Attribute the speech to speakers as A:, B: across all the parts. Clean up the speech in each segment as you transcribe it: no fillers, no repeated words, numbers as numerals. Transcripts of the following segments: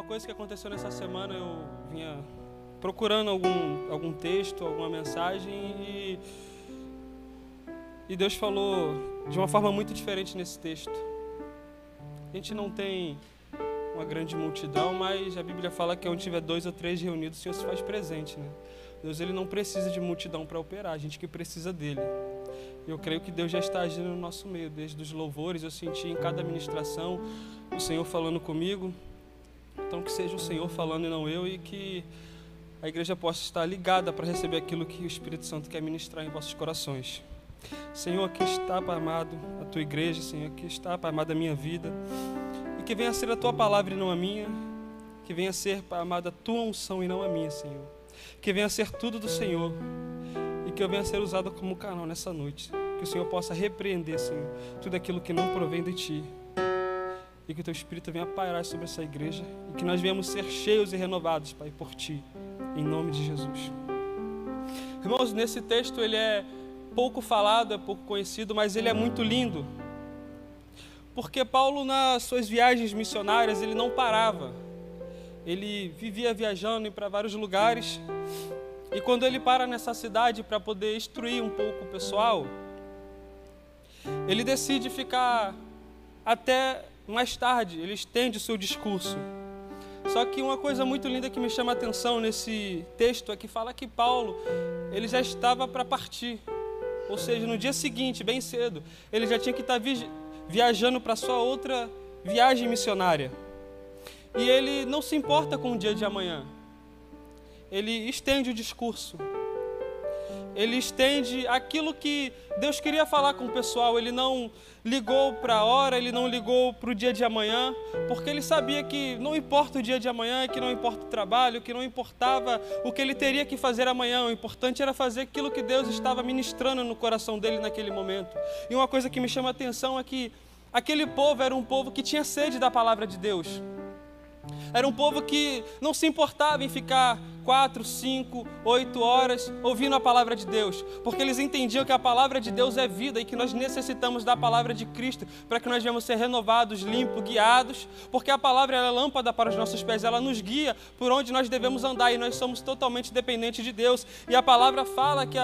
A: Uma coisa que aconteceu nessa semana, eu vinha procurando algum texto, alguma mensagem e Deus falou de uma forma muito diferente nesse texto. A gente não tem uma grande multidão, mas a Bíblia fala que onde tiver 2 ou 3 reunidos, o Senhor se faz presente, né? Deus, ele não precisa de multidão para operar, a gente que precisa dele. Eu creio que Deus já está agindo no nosso meio, desde os louvores, eu senti em cada ministração o Senhor falando comigo. Então que seja o Senhor falando e não eu, e que a igreja possa estar ligada para receber aquilo que o Espírito Santo quer ministrar em vossos corações. Senhor, aqui está, Pai amado, a tua igreja, Senhor, aqui está, Pai amado, a minha vida. E que venha a ser a tua palavra e não a minha. Que venha a ser, Pai amado, a tua unção e não a minha, Senhor. Que venha a ser tudo do Senhor. E que eu venha a ser usado como canal nessa noite. Que o Senhor possa repreender, Senhor, tudo aquilo que não provém de ti. E que o teu Espírito venha pairar sobre essa igreja. E que nós venhamos ser cheios e renovados, Pai, por ti. Em nome de Jesus. Irmãos, nesse texto ele é pouco falado, é pouco conhecido, mas ele é muito lindo. Porque Paulo, nas suas viagens missionárias, ele não parava. Ele vivia viajando para vários lugares. E quando ele para nessa cidade para poder instruir um pouco o pessoal, ele decide ficar até mais tarde, ele estende o seu discurso. Só que uma coisa muito linda que me chama a atenção nesse texto é que fala que Paulo, ele já estava para partir. Ou seja, no dia seguinte, bem cedo, ele já tinha que estar viajando para sua outra viagem missionária. E ele não se importa com o dia de amanhã. Ele estende o discurso. Ele estende aquilo que Deus queria falar com o pessoal. Ele não ligou para a hora, ele não ligou para o dia de amanhã, porque ele sabia que não importa o dia de amanhã, que não importa o trabalho, que não importava o que ele teria que fazer amanhã. O importante era fazer aquilo que Deus estava ministrando no coração dele naquele momento. E uma coisa que me chama a atenção é que aquele povo era um povo que tinha sede da palavra de Deus. Era um povo que não se importava em ficar 4, 5, 8 horas ouvindo a palavra de Deus, porque eles entendiam que a palavra de Deus é vida e que nós necessitamos da palavra de Cristo para que nós venhamos ser renovados, limpos, guiados, porque a palavra é lâmpada para os nossos pés, ela nos guia por onde nós devemos andar e nós somos totalmente dependentes de Deus. E a palavra fala que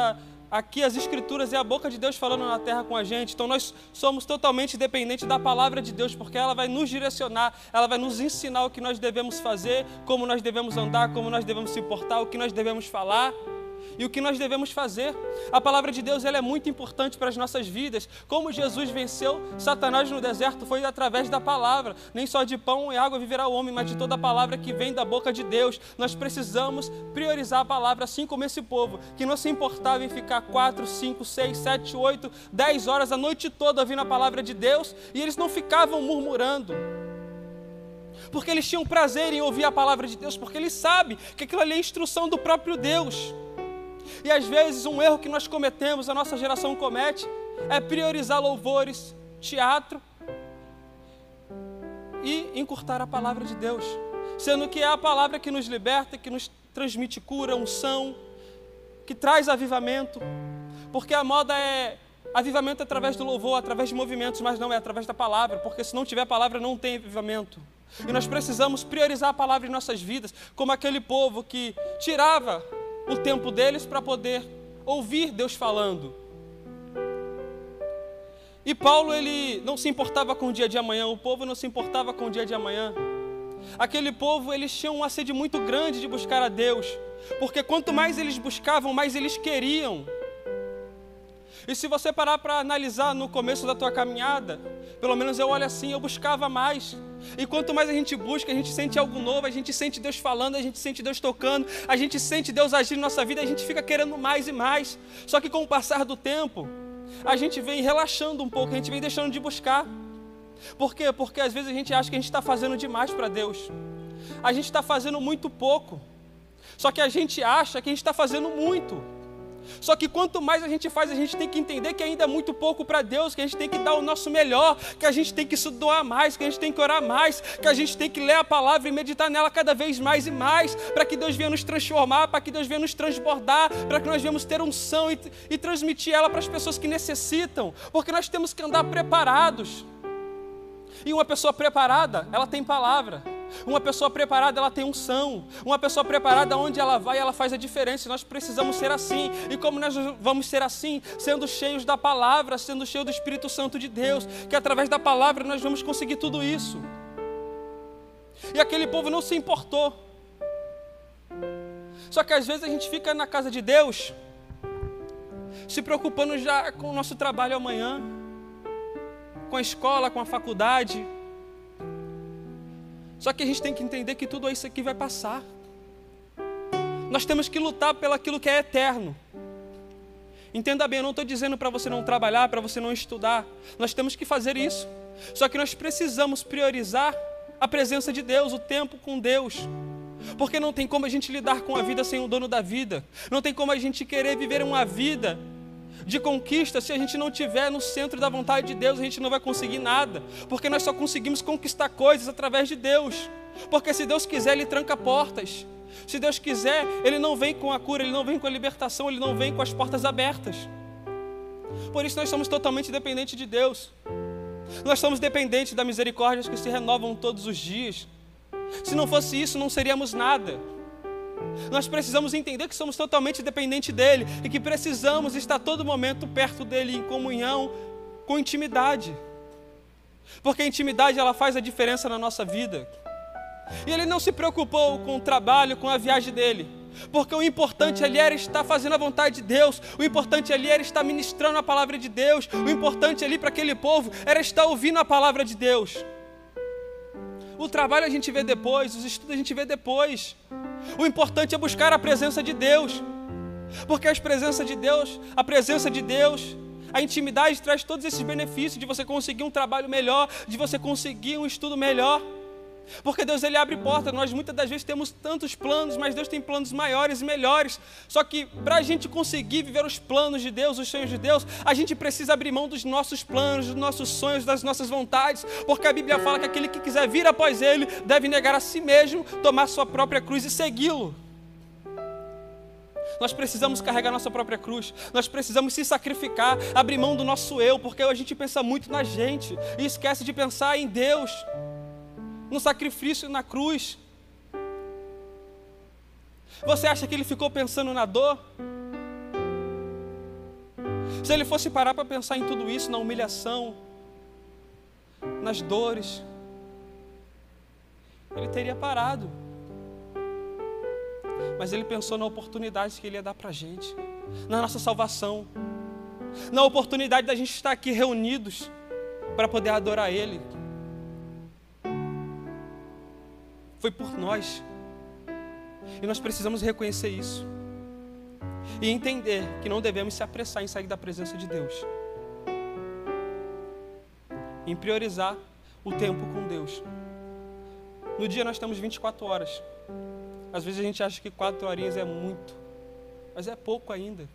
A: aqui as Escrituras é a boca de Deus falando na terra com a gente. Então nós somos totalmente dependentes da palavra de Deus, porque ela vai nos direcionar, ela vai nos ensinar o que nós devemos fazer, como nós devemos andar, como nós devemos se portar, o que nós devemos falar e o que nós devemos fazer. A palavra de Deus ela é muito importante para as nossas vidas. Como Jesus venceu Satanás no deserto foi através da palavra. Nem só de pão e água viverá o homem, mas de toda a palavra que vem da boca de Deus. Nós precisamos priorizar a palavra, assim como esse povo, que não se importava em ficar 4, 5, 6, 7, 8, 10 horas a noite toda ouvindo a palavra de Deus, e eles não ficavam murmurando, porque eles tinham prazer em ouvir a palavra de Deus, porque eles sabem que aquilo ali é instrução do próprio Deus. E às vezes um erro que nós cometemos, a nossa geração comete, é priorizar louvores, teatro e encurtar a palavra de Deus, sendo que é a palavra que nos liberta, que nos transmite cura, unção, que traz avivamento, porque a moda é avivamento através do louvor, através de movimentos, mas não é através da palavra, porque se não tiver palavra não tem avivamento. E nós precisamos priorizar a palavra em nossas vidas, como aquele povo que tirava o tempo deles para poder ouvir Deus falando. E Paulo, ele não se importava com o dia de amanhã, o povo não se importava com o dia de amanhã. Aquele povo, eles tinham uma sede muito grande de buscar a Deus, porque quanto mais eles buscavam, mais eles queriam. E se você parar para analisar no começo da tua caminhada, pelo menos eu olho assim, eu buscava mais. E quanto mais a gente busca, a gente sente algo novo, a gente sente Deus falando, a gente sente Deus tocando, a gente sente Deus agir na nossa vida, a gente fica querendo mais e mais. Só que com o passar do tempo, a gente vem relaxando um pouco, a gente vem deixando de buscar. Por quê? Porque às vezes a gente acha que a gente está fazendo demais para Deus. A gente está fazendo muito pouco. Só que a gente acha que a gente está fazendo muito. Só que quanto mais a gente faz, a gente tem que entender que ainda é muito pouco para Deus, que a gente tem que dar o nosso melhor, que a gente tem que se doar mais, que a gente tem que orar mais, que a gente tem que ler a palavra e meditar nela cada vez mais e mais, para que Deus venha nos transformar, para que Deus venha nos transbordar, para que nós venhamos ter unção e transmitir ela para as pessoas que necessitam, porque nós temos que andar preparados. E uma pessoa preparada, ela tem palavra. Uma pessoa preparada, ela tem unção. Uma pessoa preparada, onde ela vai, ela faz a diferença. Nós precisamos ser assim. E como nós vamos ser assim? Sendo cheios da palavra, sendo cheios do Espírito Santo de Deus, que através da palavra nós vamos conseguir tudo isso. E aquele povo não se importou. Só que às vezes a gente fica na casa de Deus se preocupando já com o nosso trabalho amanhã, com a escola, com a faculdade. Só que a gente tem que entender que tudo isso aqui vai passar. Nós temos que lutar pelo aquilo que é eterno. Entenda bem, eu não estou dizendo para você não trabalhar, para você não estudar. Nós temos que fazer isso. Só que nós precisamos priorizar a presença de Deus, o tempo com Deus. Porque não tem como a gente lidar com a vida sem o dono da vida. Não tem como a gente querer viver uma vida de conquista se a gente não estiver no centro da vontade de Deus. A gente não vai conseguir nada, porque nós só conseguimos conquistar coisas através de Deus. Porque se Deus quiser, Ele tranca portas. Se Deus quiser, Ele não vem com a cura, Ele não vem com a libertação, Ele não vem com as portas abertas. Por isso nós somos totalmente dependentes de Deus. Nós somos dependentes das misericórdias que se renovam todos os dias. Se não fosse isso, não seríamos nada. Nós precisamos entender que somos totalmente dependentes dEle e que precisamos estar a todo momento perto dEle, em comunhão, com intimidade. Porque a intimidade, ela faz a diferença na nossa vida. E Ele não se preocupou com o trabalho, com a viagem dele, porque o importante ali era estar fazendo a vontade de Deus. O importante ali era estar ministrando a palavra de Deus. O importante ali para aquele povo era estar ouvindo a palavra de Deus. O trabalho a gente vê depois, os estudos a gente vê depois. O importante é buscar a presença de Deus. Porque a presença de Deus, a intimidade traz todos esses benefícios de você conseguir um trabalho melhor, de você conseguir um estudo melhor. Porque Deus, Ele abre portas. Nós muitas das vezes temos tantos planos, mas Deus tem planos maiores e melhores. Só que para a gente conseguir viver os planos de Deus, os sonhos de Deus, a gente precisa abrir mão dos nossos planos, dos nossos sonhos, das nossas vontades. Porque a Bíblia fala que aquele que quiser vir após Ele deve negar a si mesmo, tomar sua própria cruz e segui-lo. Nós precisamos carregar nossa própria cruz. Nós precisamos se sacrificar, abrir mão do nosso eu, porque a gente pensa muito na gente e esquece de pensar em Deus, no sacrifício na cruz. Você acha que Ele ficou pensando na dor? Se Ele fosse parar para pensar em tudo isso, na humilhação, nas dores, Ele teria parado. Mas Ele pensou na oportunidade que Ele ia dar para a gente, na nossa salvação, na oportunidade da gente estar aqui reunidos para poder adorar Ele. Foi por nós. E nós precisamos reconhecer isso. E entender que não devemos se apressar em sair da presença de Deus. Em priorizar o tempo com Deus. No dia nós temos 24 horas. Às vezes a gente acha que 4 horinhas é muito, mas é pouco ainda.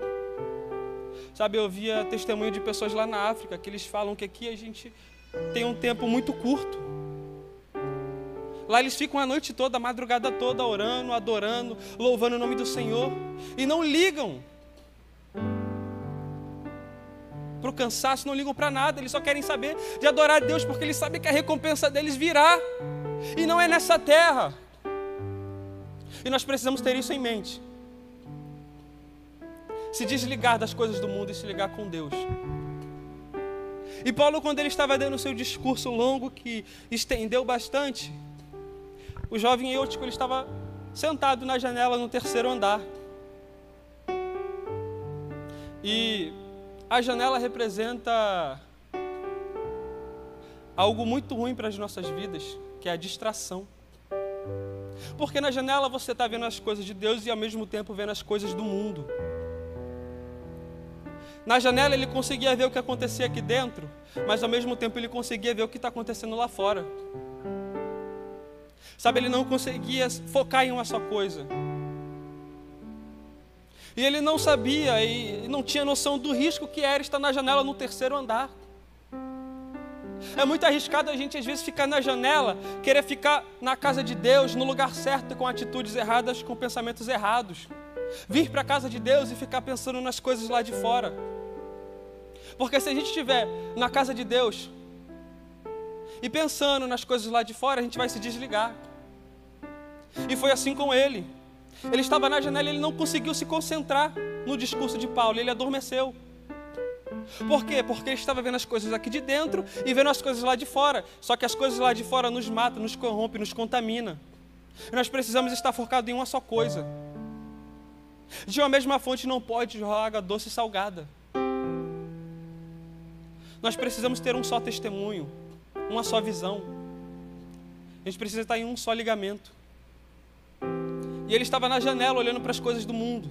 A: Sabe, eu via testemunho de pessoas lá na África que eles falam que aqui a gente tem um tempo muito curto. Lá eles ficam a noite toda, a madrugada toda, orando, adorando, louvando o nome do Senhor. E não ligam para o cansaço, não ligam para nada. Eles só querem saber de adorar a Deus, porque eles sabem que a recompensa deles virá. E não é nessa terra. E nós precisamos ter isso em mente. Se desligar das coisas do mundo e se ligar com Deus. E Paulo, quando ele estava dando o seu discurso longo, que estendeu bastante, o jovem Eutico, ele estava sentado na janela no 3º andar. E a janela representa algo muito ruim para as nossas vidas, que é a distração. Porque na janela você está vendo as coisas de Deus e ao mesmo tempo vendo as coisas do mundo. Na janela ele conseguia ver o que acontecia aqui dentro, mas ao mesmo tempo ele conseguia ver o que está acontecendo lá fora. Sabe, ele não conseguia focar em uma só coisa. E ele não sabia e não tinha noção do risco que era estar na janela no 3º andar. É muito arriscado a gente às vezes ficar na janela, querer ficar na casa de Deus, no lugar certo, com atitudes erradas, com pensamentos errados. Vir para a casa de Deus e ficar pensando nas coisas lá de fora. Porque se a gente estiver na casa de Deus e pensando nas coisas lá de fora, a gente vai se desligar. E foi assim com ele. Ele estava na janela e ele não conseguiu se concentrar no discurso de Paulo, ele adormeceu. Por quê? Porque ele estava vendo as coisas aqui de dentro e vendo as coisas lá de fora. Só que as coisas lá de fora nos matam, nos corrompem, nos contaminam. E nós precisamos estar focados em uma só coisa. De uma mesma fonte não pode jorrar água doce e salgada. Nós precisamos ter um só testemunho, uma só visão. A gente precisa estar em um só ligamento. E ele estava na janela olhando para as coisas do mundo.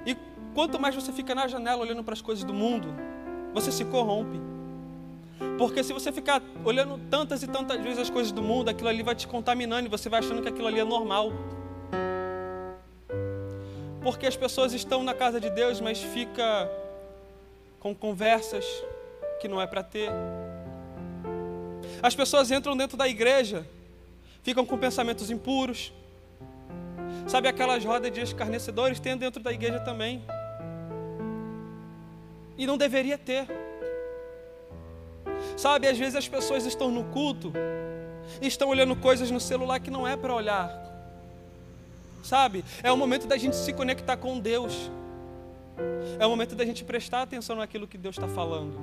A: E quanto mais você fica na janela olhando para as coisas do mundo, você se corrompe. Porque se você ficar olhando tantas e tantas vezes as coisas do mundo, aquilo ali vai te contaminando e você vai achando que aquilo ali é normal. Porque as pessoas estão na casa de Deus, mas fica com conversas que não é para ter. As pessoas entram dentro da igreja, ficam com pensamentos impuros. Sabe aquelas rodas de escarnecedores? Tem dentro da igreja também. E não deveria ter. Sabe, às vezes as pessoas estão no culto e estão olhando coisas no celular que não é para olhar. Sabe, é o momento da gente se conectar com Deus. É o momento da gente prestar atenção naquilo que Deus está falando.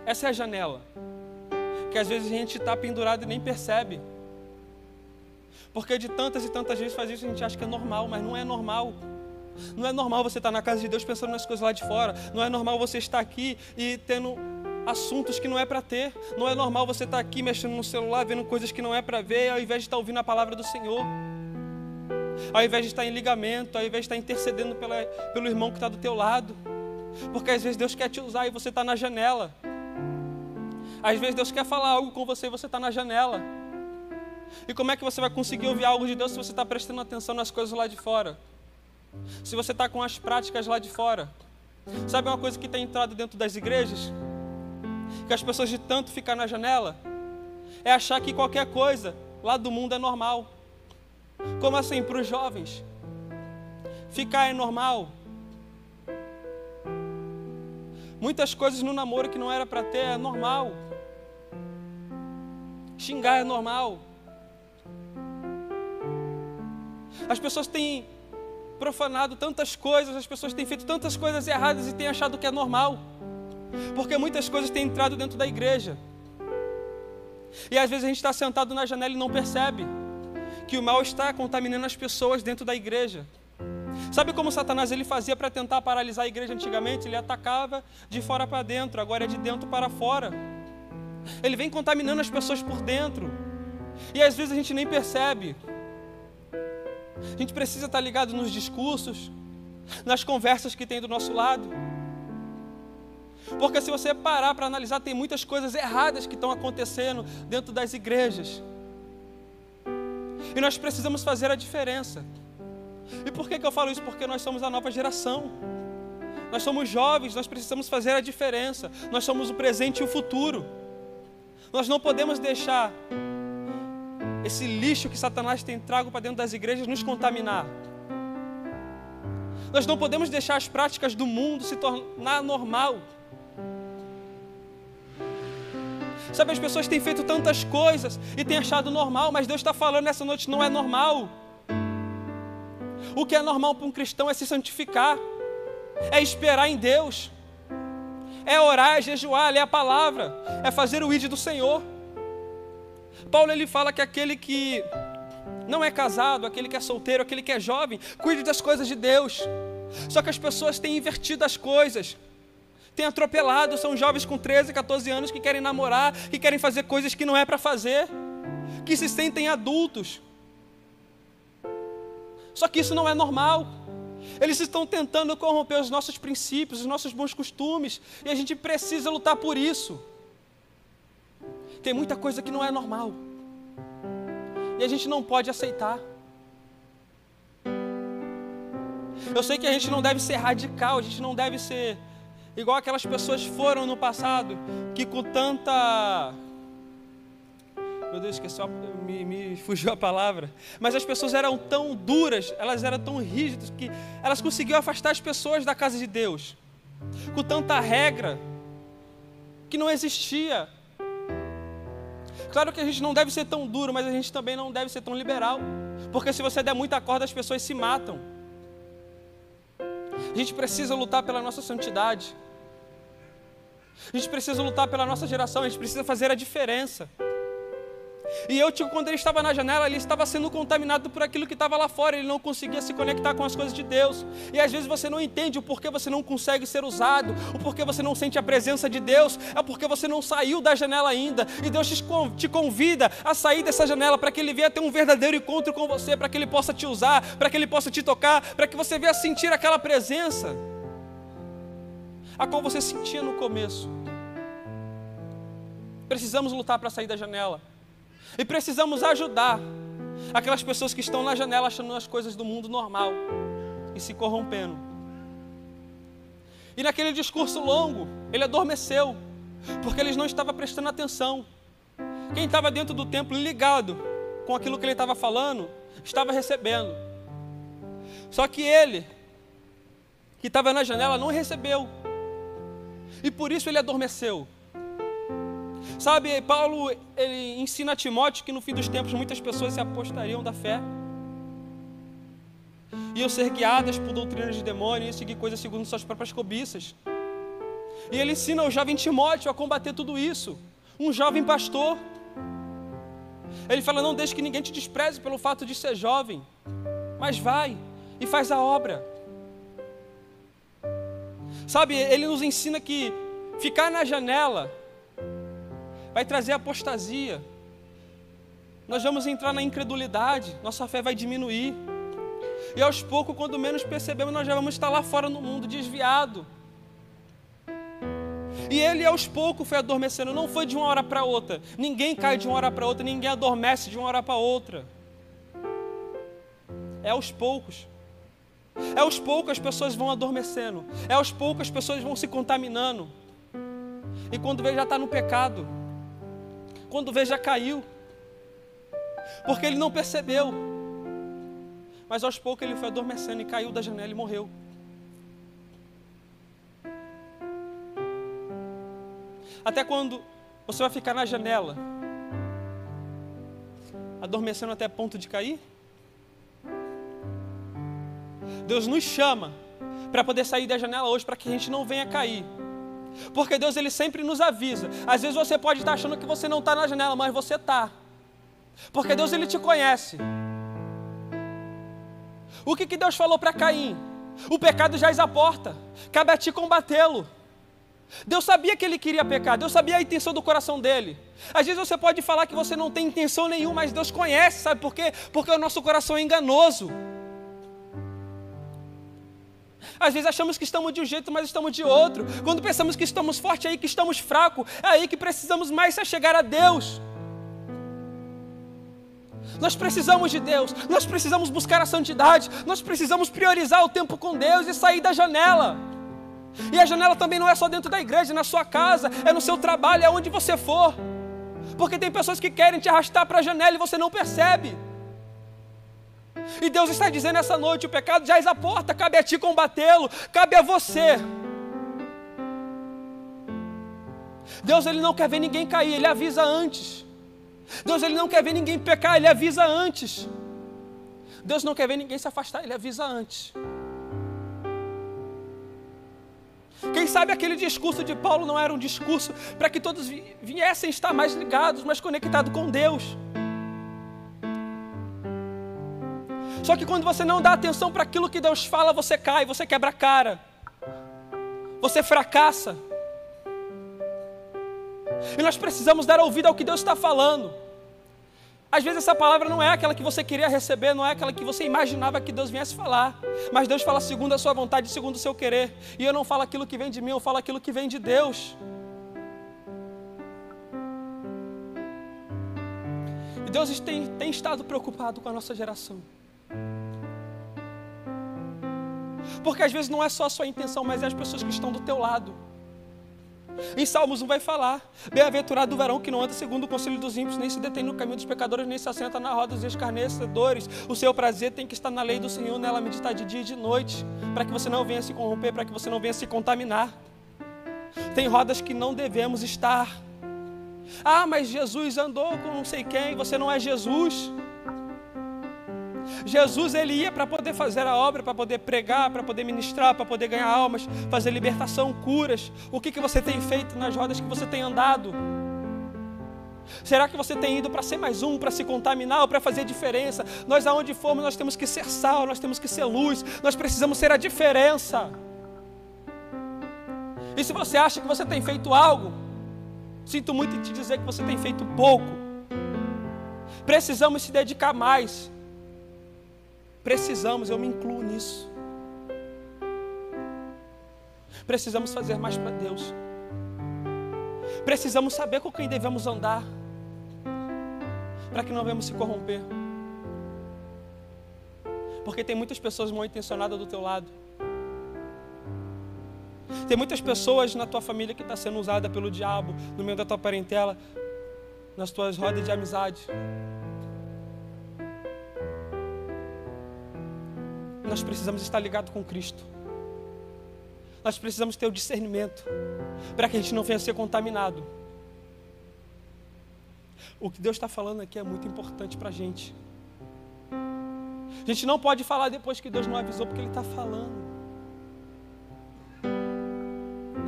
A: Essa é a janela. Que às vezes a gente está pendurado e nem percebe. Porque de tantas e tantas vezes faz isso, a gente acha que é normal, mas não é normal. Não é normal você estar na casa de Deus pensando nas coisas lá de fora. Não é normal você estar aqui e tendo assuntos que não é para ter. Não é normal você estar aqui mexendo no celular, vendo coisas que não é para ver, ao invés de estar ouvindo a palavra do Senhor. Ao invés de estar em ligamento, ao invés de estar intercedendo pelo irmão que está do teu lado. Porque às vezes Deus quer te usar e você está na janela. Às vezes Deus quer falar algo com você e você está na janela. E como é que você vai conseguir ouvir algo de Deus se você está prestando atenção nas coisas lá de fora? Se você está com as práticas lá de fora? Sabe uma coisa que tem entrado dentro das igrejas? Que as pessoas de tanto ficar na janela é achar que qualquer coisa lá do mundo é normal. Como assim para os jovens? Ficar é normal. Muitas coisas no namoro que não era para ter é normal. Xingar é normal. As pessoas têm profanado tantas coisas, as pessoas têm feito tantas coisas erradas e têm achado que é normal. Porque muitas coisas têm entrado dentro da igreja. E às vezes a gente está sentado na janela e não percebe que o mal está contaminando as pessoas dentro da igreja. Sabe como Satanás ele fazia para tentar paralisar a igreja antigamente? Ele atacava de fora para dentro, agora é de dentro para fora. Ele vem contaminando as pessoas por dentro. E às vezes a gente nem percebe. A gente precisa estar ligado nos discursos, nas conversas que tem do nosso lado. Porque se você parar para analisar, tem muitas coisas erradas que estão acontecendo dentro das igrejas. E nós precisamos fazer a diferença. E por que eu falo isso? Porque nós somos a nova geração. Nós somos jovens, nós precisamos fazer a diferença. Nós somos o presente e o futuro. Nós não podemos deixar esse lixo que Satanás tem trago para dentro das igrejas nos contaminar. Nós não podemos deixar as práticas do mundo se tornar normal. Sabe, as pessoas têm feito tantas coisas e têm achado normal, mas Deus está falando nessa noite, não é normal. O que é normal para um cristão é se santificar, é esperar em Deus, é orar, é jejuar, é ler a palavra, é fazer o ID do Senhor. Paulo ele fala que aquele que não é casado, aquele que é solteiro, aquele que é jovem, cuide das coisas de Deus. Só que as pessoas têm invertido as coisas, têm atropelado, são jovens com 13, 14 anos que querem namorar, que querem fazer coisas que não é para fazer, que se sentem adultos. Só que isso não é normal. Eles estão tentando corromper os nossos princípios, os nossos bons costumes, e a gente precisa lutar por isso. Tem muita coisa que não é normal, e a gente não pode aceitar. Eu sei que a gente não deve ser radical, a gente não deve ser igual aquelas pessoas foram no passado, que com tanta... Meu Deus, esqueci, me fugiu a palavra. Mas as pessoas eram tão duras, elas eram tão rígidas, que elas conseguiam afastar as pessoas da casa de Deus. Com tanta regra, que não existia. Claro que a gente não deve ser tão duro, mas a gente também não deve ser tão liberal. Porque se você der muita corda, as pessoas se matam. A gente precisa lutar pela nossa santidade. A gente precisa lutar pela nossa geração, a gente precisa fazer a diferença. E quando ele estava na janela, ele estava sendo contaminado por aquilo que estava lá fora, ele não conseguia se conectar com as coisas de Deus. E às vezes você não entende o porquê você não consegue ser usado, o porquê você não sente a presença de Deus, é porque você não saiu da janela ainda. E Deus te convida a sair dessa janela para que Ele venha ter um verdadeiro encontro com você, para que Ele possa te usar, para que Ele possa te tocar, para que você venha sentir aquela presença a qual você sentia no começo. Precisamos lutar para sair da janela. E precisamos ajudar aquelas pessoas que estão na janela achando as coisas do mundo normal e se corrompendo. E naquele discurso longo, ele adormeceu, porque eles não estavam prestando atenção. Quem estava dentro do templo ligado com aquilo que ele estava falando, estava recebendo. Só que ele, que estava na janela, não recebeu. E por isso ele adormeceu. Sabe, Paulo, ele ensina a Timóteo que no fim dos tempos muitas pessoas se apostariam da fé, iam ser guiadas por doutrinas de demônio, iam seguir coisas segundo suas próprias cobiças. E ele ensina o jovem Timóteo a combater tudo isso, um jovem pastor. Ele fala, não deixe que ninguém te despreze pelo fato de ser jovem, mas vai e faz a obra. Sabe, ele nos ensina que ficar na janela vai trazer apostasia. Nós vamos entrar na incredulidade, nossa fé vai diminuir. E aos poucos, quando menos percebemos, nós já vamos estar lá fora no mundo, desviado. E ele aos poucos foi adormecendo, não foi de uma hora para outra. Ninguém cai de uma hora para outra, ninguém adormece de uma hora para outra. É aos poucos. É aos poucos as pessoas vão adormecendo. É aos poucos as pessoas vão se contaminando. E quando vê já está no pecado. Quando vê já caiu. Porque ele não percebeu. Mas aos poucos ele foi adormecendo e caiu da janela e morreu. Até quando você vai ficar na janela, adormecendo até ponto de cair? Deus nos chama para poder sair da janela hoje, para que a gente não venha cair. Porque Deus, Ele sempre nos avisa. Às vezes você pode estar achando que você não está na janela, mas você está. Porque Deus, Ele te conhece. O que Deus falou para Caim? O pecado jaz à porta, cabe a ti combatê-lo. Deus sabia que ele queria pecar, Deus sabia a intenção do coração dele. Às vezes você pode falar que você não tem intenção nenhuma, mas Deus conhece, sabe por quê? Porque o nosso coração é enganoso. Às vezes achamos que estamos de um jeito, mas estamos de outro. Quando pensamos que estamos fortes, é aí que estamos fracos. É aí que precisamos mais se chegar a Deus. Nós precisamos de Deus. Nós precisamos buscar a santidade. Nós precisamos priorizar o tempo com Deus e sair da janela. E a janela também não é só dentro da igreja, é na sua casa, é no seu trabalho, é onde você for. Porque tem pessoas que querem te arrastar para a janela e você não percebe. E Deus está dizendo essa noite, o pecado jaz à porta, cabe a ti combatê-lo, cabe a você. Deus, Ele não quer ver ninguém cair, Ele avisa antes. Deus, Ele não quer ver ninguém pecar, Ele avisa antes. Deus não quer ver ninguém se afastar, Ele avisa antes. Quem sabe aquele discurso de Paulo não era um discurso para que todos viessem estar mais ligados, mais conectados com Deus. Só que quando você não dá atenção para aquilo que Deus fala, você cai, você quebra a cara, você fracassa. E nós precisamos dar ouvido ao que Deus está falando. Às vezes essa palavra não é aquela que você queria receber, não é aquela que você imaginava que Deus viesse falar. Mas Deus fala segundo a sua vontade, segundo o seu querer. E eu não falo aquilo que vem de mim, eu falo aquilo que vem de Deus. E Deus tem estado preocupado com a nossa geração. Porque às vezes não é só a sua intenção, mas é as pessoas que estão do teu lado. Em Salmos 1 vai falar: bem-aventurado o varão que não anda segundo o conselho dos ímpios, nem se detém no caminho dos pecadores, nem se assenta na roda dos escarnecedores. O seu prazer tem que estar na lei do Senhor, nela meditar de dia e de noite, para que você não venha se corromper, para que você não venha se contaminar. Tem rodas que não devemos estar. Ah, mas Jesus andou com não sei quem. Você não é Jesus. Jesus, ele ia para poder fazer a obra, para poder pregar, para poder ministrar, para poder ganhar almas, fazer libertação, curas. O que você tem feito nas rodas que você tem andado? Será que você tem ido para ser mais um, para se contaminar ou para fazer diferença? Nós, aonde formos, nós temos que ser sal, nós temos que ser luz, nós precisamos ser a diferença. E se você acha que você tem feito algo, sinto muito em te dizer que você tem feito pouco. Precisamos se dedicar mais. Precisamos, eu me incluo nisso. Precisamos fazer mais para Deus. Precisamos saber com quem devemos andar, para que não venhamos se corromper. Porque tem muitas pessoas mal intencionadas do teu lado. Tem muitas pessoas na tua família que está sendo usada pelo diabo, no meio da tua parentela, nas tuas rodas de amizade. Nós precisamos estar ligados com Cristo. Nós precisamos ter o discernimento para que a gente não venha a ser contaminado. O que Deus está falando aqui é muito importante para a gente. A gente não pode falar depois que Deus não avisou, porque Ele está falando.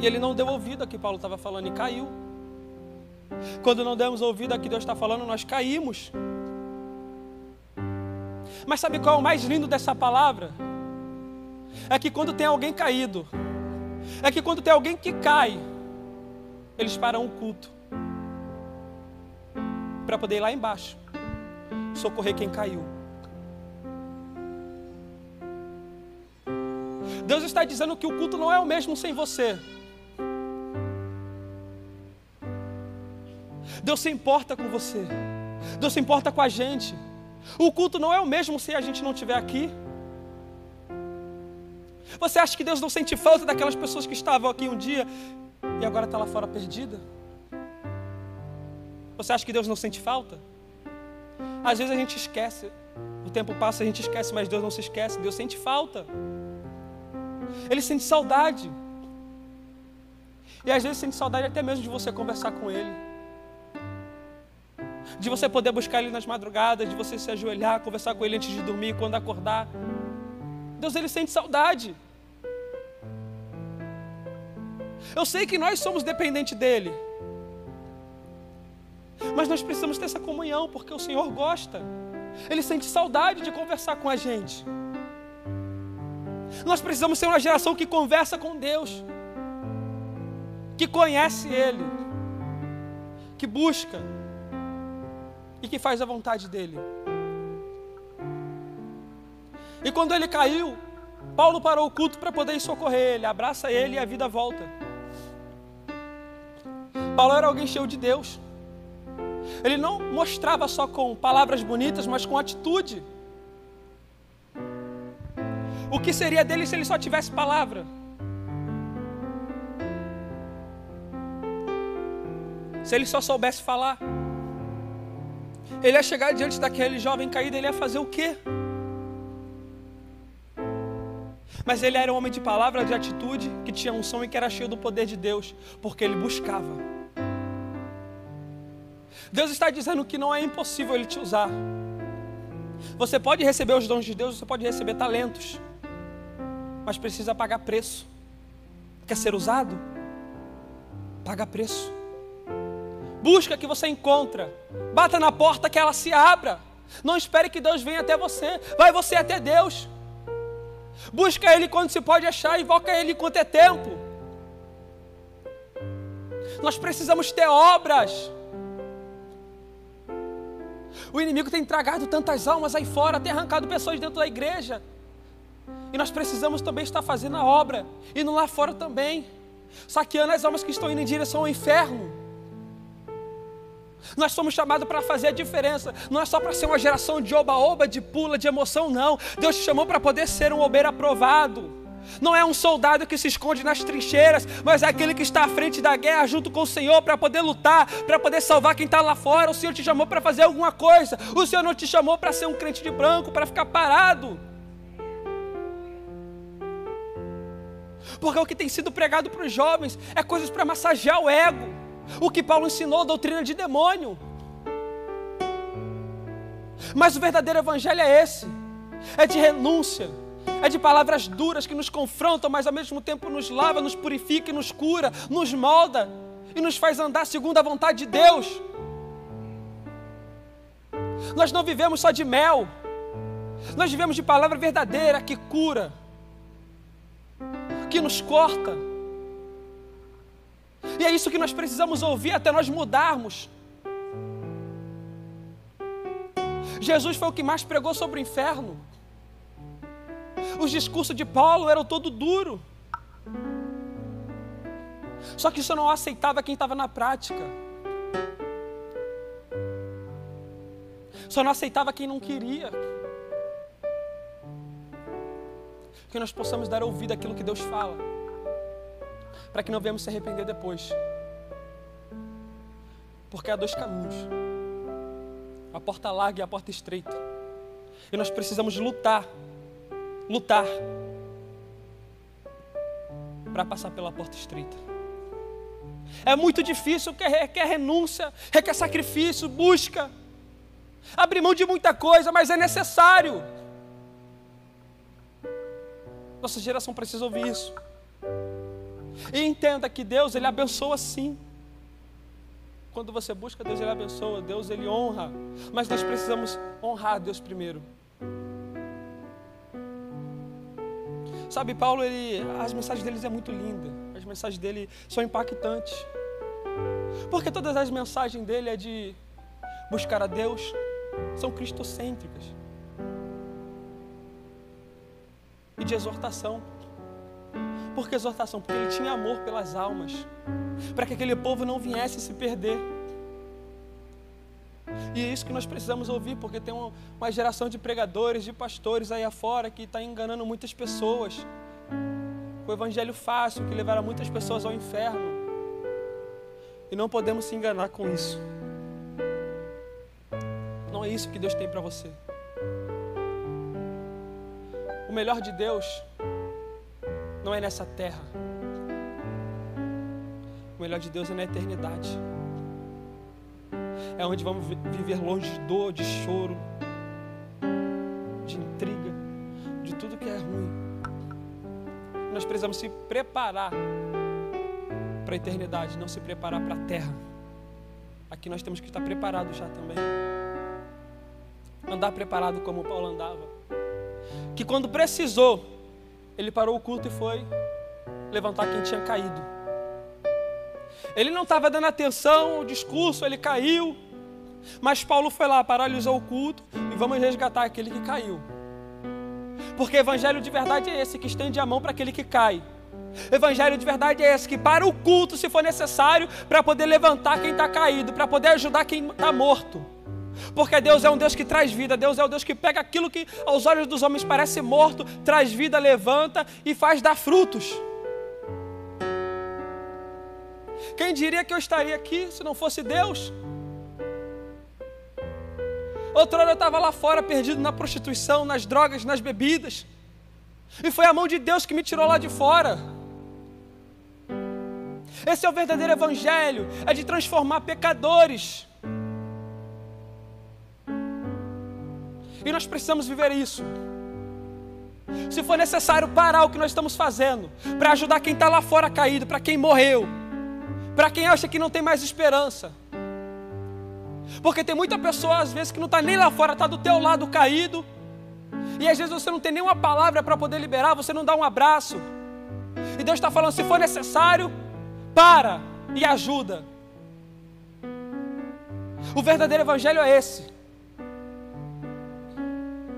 A: E Ele não deu ouvido a que Paulo estava falando e caiu. Quando não demos ouvido a que Deus está falando, nós caímos. Mas sabe qual é o mais lindo dessa palavra? É que quando tem alguém caído, é que quando tem alguém que cai, eles param o culto para poder ir lá embaixo socorrer quem caiu. Deus está dizendo que o culto não é o mesmo sem você. Deus se importa com você. Deus se importa com a gente. O culto não é o mesmo se a gente não estiver aqui. Você acha que Deus não sente falta daquelas pessoas que estavam aqui um dia e agora está lá fora perdida? Você acha que Deus não sente falta? Às vezes a gente esquece. O tempo passa, a gente esquece, mas Deus não se esquece. Deus sente falta. Ele sente saudade. E às vezes sente saudade até mesmo de você conversar com Ele. De você poder buscar Ele nas madrugadas, de você se ajoelhar, conversar com Ele antes de dormir, quando acordar. Deus, Ele sente saudade. Eu sei que nós somos dependentes dEle. Mas nós precisamos ter essa comunhão, porque o Senhor gosta. Ele sente saudade de conversar com a gente. Nós precisamos ser uma geração que conversa com Deus, que conhece Ele, que busca e que faz a vontade dEle. E quando ele caiu, Paulo parou o culto para poder ir socorrer ele, abraça ele e a vida volta. Paulo era alguém cheio de Deus. Ele não mostrava só com palavras bonitas, mas com atitude. O que seria dele se ele só tivesse palavra? Se ele só soubesse falar? Ele ia chegar diante daquele jovem caído, ele ia fazer o quê? Mas ele era um homem de palavra, de atitude, que tinha unção e que era cheio do poder de Deus, porque ele buscava. Deus está dizendo que não é impossível Ele te usar. Você pode receber os dons de Deus, você pode receber talentos, mas precisa pagar preço. Quer ser usado? Paga preço. Busca que você encontra. Bata na porta que ela se abra. Não espere que Deus venha até você. Vai você até Deus. Busca Ele quando se pode achar, invoca Ele enquanto é tempo. Nós precisamos ter obras. O inimigo tem tragado tantas almas aí fora, tem arrancado pessoas dentro da igreja. E nós precisamos também estar fazendo a obra, indo lá fora também, saqueando as almas que estão indo em direção ao inferno. Nós somos chamados para fazer a diferença. Não é só para ser uma geração de oba-oba, de pula, de emoção, não. Deus te chamou para poder ser um obreiro aprovado. Não é um soldado que se esconde nas trincheiras, mas é aquele que está à frente da guerra junto com o Senhor para poder lutar, para poder salvar quem está lá fora. O Senhor te chamou para fazer alguma coisa. O Senhor não te chamou para ser um crente de branco, para ficar parado. Porque o que tem sido pregado para os jovens é coisas para massagear o ego. O que Paulo ensinou, doutrina de demônio. Mas o verdadeiro evangelho é esse. É de renúncia. É de palavras duras que nos confrontam, mas ao mesmo tempo nos lava, nos purifica e nos cura, nos molda e nos faz andar segundo a vontade de Deus. Nós não vivemos só de mel. Nós vivemos de palavra verdadeira que cura, que nos corta. E é isso que nós precisamos ouvir até nós mudarmos. Jesus foi o que mais pregou sobre o inferno. Os discursos de Paulo eram todo duro. Só que isso não aceitava quem estava na prática. Só não aceitava quem não queria. Que nós possamos dar ouvido àquilo que Deus fala, para que não venhamos se arrepender depois. Porque há dois caminhos, a porta larga e a porta estreita, e nós precisamos lutar para passar pela porta estreita. É muito difícil, requer renúncia, requer sacrifício, busca, abrir mão de muita coisa, mas é necessário. Nossa geração precisa ouvir isso. E entenda que Deus, Ele abençoa sim. Quando você busca Deus, Ele abençoa. Deus, Ele honra. Mas nós precisamos honrar Deus primeiro. Sabe, Paulo, as mensagens dele é muito linda. As mensagens dele são impactantes. Porque todas as mensagens dele é de buscar a Deus, são cristocêntricas. E de exortação. Por que exortação? Porque ele tinha amor pelas almas, para que aquele povo não viesse se perder. E é isso que nós precisamos ouvir, porque tem uma geração de pregadores, de pastores aí afora que está enganando muitas pessoas com o evangelho fácil, que levará muitas pessoas ao inferno. E não podemos se enganar com isso. Não é isso que Deus tem para você. O melhor de Deus não é nessa terra. O melhor de Deus é na eternidade. É onde vamos viver longe de dor, de choro, de intriga, de tudo que é ruim. Nós precisamos se preparar para a eternidade, não se preparar para a terra. Aqui nós temos que estar preparados já também. Andar preparado como Paulo andava. Que quando precisou, ele parou o culto e foi levantar quem tinha caído. Ele não estava dando atenção ao discurso, ele caiu. Mas Paulo foi lá, paralisou o culto e vamos resgatar aquele que caiu. Porque evangelho de verdade é esse que estende a mão para aquele que cai. Evangelho de verdade é esse que para o culto se for necessário para poder levantar quem está caído, para poder ajudar quem está morto. Porque Deus é um Deus que traz vida, Deus é o Deus que pega aquilo que aos olhos dos homens parece morto, traz vida, levanta e faz dar frutos. Quem diria que eu estaria aqui se não fosse Deus? Outrora eu estava lá fora, perdido na prostituição, nas drogas, nas bebidas. E foi a mão de Deus que me tirou lá de fora. Esse é o verdadeiro evangelho, é de transformar pecadores. E nós precisamos viver isso. Se for necessário parar o que nós estamos fazendo, para ajudar quem está lá fora caído, para quem morreu, para quem acha que não tem mais esperança. Porque tem muita pessoa às vezes que não está nem lá fora, está do teu lado caído. E às vezes você não tem nenhuma palavra para poder liberar, você não dá um abraço. E Deus está falando, se for necessário, para e ajuda. O verdadeiro evangelho é esse.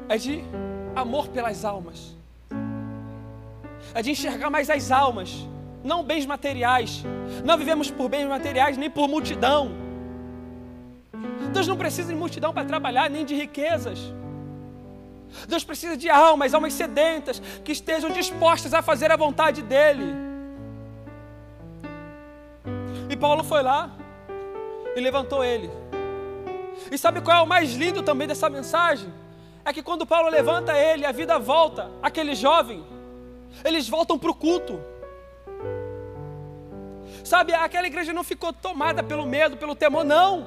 A: É de amor pelas almas. É de enxergar mais as almas, não bens materiais. Não vivemos por bens materiais, nem por multidão. Deus não precisa de multidão para trabalhar, nem de riquezas. Deus precisa de almas sedentas, que estejam dispostas a fazer a vontade dEle. E Paulo foi lá e levantou ele. E sabe qual é o mais lindo também dessa mensagem? É que quando Paulo levanta ele, a vida volta. Aquele jovem, eles voltam para o culto. Sabe, aquela igreja não ficou tomada pelo medo, pelo temor, não.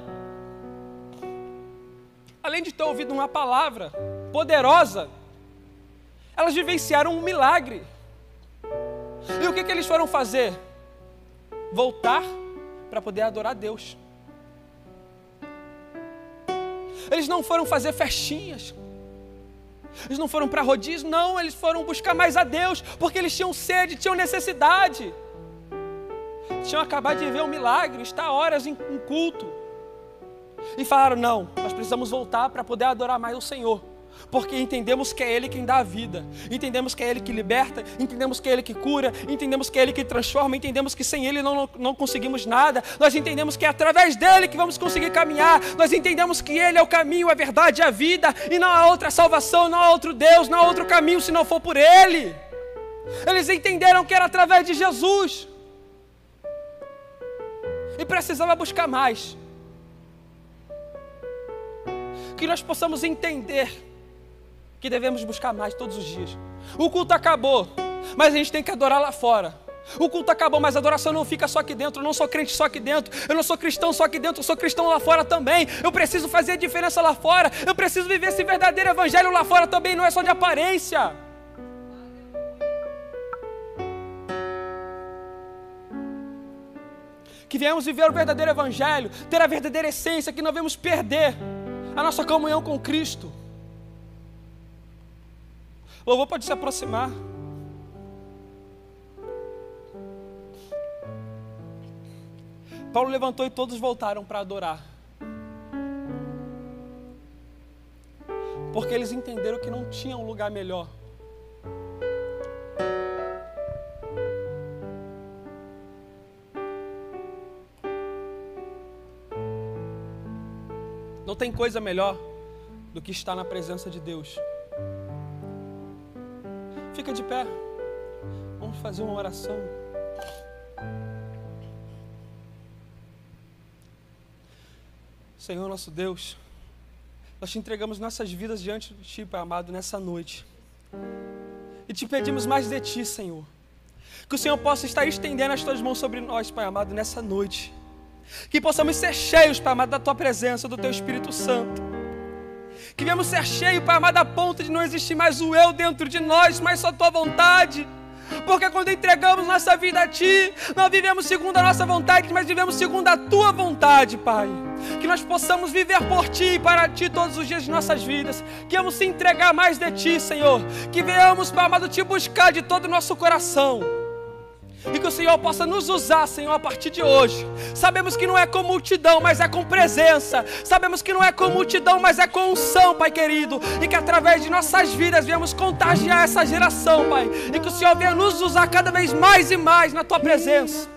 A: Além de ter ouvido uma palavra poderosa, elas vivenciaram um milagre. E o que eles foram fazer? Voltar para poder adorar Deus. Eles não foram fazer festinhas. Eles não foram para rodízio, não. Eles foram buscar mais a Deus, porque eles tinham sede, tinham necessidade. Tinham acabado de ver um milagre, estar horas em culto. E falaram, não, nós precisamos voltar para poder adorar mais o Senhor. Porque entendemos que é Ele quem dá a vida, entendemos que é Ele que liberta, entendemos que é Ele que cura, entendemos que é Ele que transforma, entendemos que sem Ele não conseguimos nada, nós entendemos que é através dEle que vamos conseguir caminhar, nós entendemos que Ele é o caminho, a verdade e a vida, e não há outra salvação, não há outro Deus, não há outro caminho se não for por Ele. Eles entenderam que era através de Jesus, e precisava buscar mais. Que nós possamos entender que devemos buscar mais todos os dias. O culto acabou, mas a gente tem que adorar lá fora. O culto acabou, mas a adoração não fica só aqui dentro. Eu não sou crente só aqui dentro, eu não sou cristão só aqui dentro, eu sou cristão lá fora também. Eu preciso fazer a diferença lá fora, eu preciso viver esse verdadeiro evangelho lá fora também, não é só de aparência. Que viemos viver o verdadeiro evangelho, ter a verdadeira essência, que não devemos perder a nossa comunhão com Cristo. O louvor pode se aproximar. Paulo levantou e todos voltaram para adorar. Porque eles entenderam que não tinha um lugar melhor. Não tem coisa melhor do que estar na presença de Deus. Fica de pé. Vamos fazer uma oração. Senhor nosso Deus, nós te entregamos nossas vidas diante de Ti, Pai amado, nessa noite. E te pedimos mais de Ti, Senhor. Que o Senhor possa estar estendendo as Tuas mãos sobre nós, Pai amado, nessa noite. Que possamos ser cheios, Pai amado, da Tua presença, do Teu Espírito Santo. Que venhamos ser cheios, Pai amado, a ponto de não existir mais o eu dentro de nós, mas só a Tua vontade. Porque quando entregamos nossa vida a Ti, não vivemos segundo a nossa vontade, mas vivemos segundo a Tua vontade, Pai. Que nós possamos viver por Ti e para Ti todos os dias de nossas vidas. Que vamos se entregar mais de Ti, Senhor. Que venhamos, Pai amado, Te buscar de todo o nosso coração. E que o Senhor possa nos usar, Senhor, a partir de hoje. Sabemos que não é com multidão, mas é com presença. Sabemos que não é com multidão, mas é com unção, Pai querido. E que através de nossas vidas venhamos contagiar essa geração, Pai. E que o Senhor venha nos usar cada vez mais e mais na Tua presença.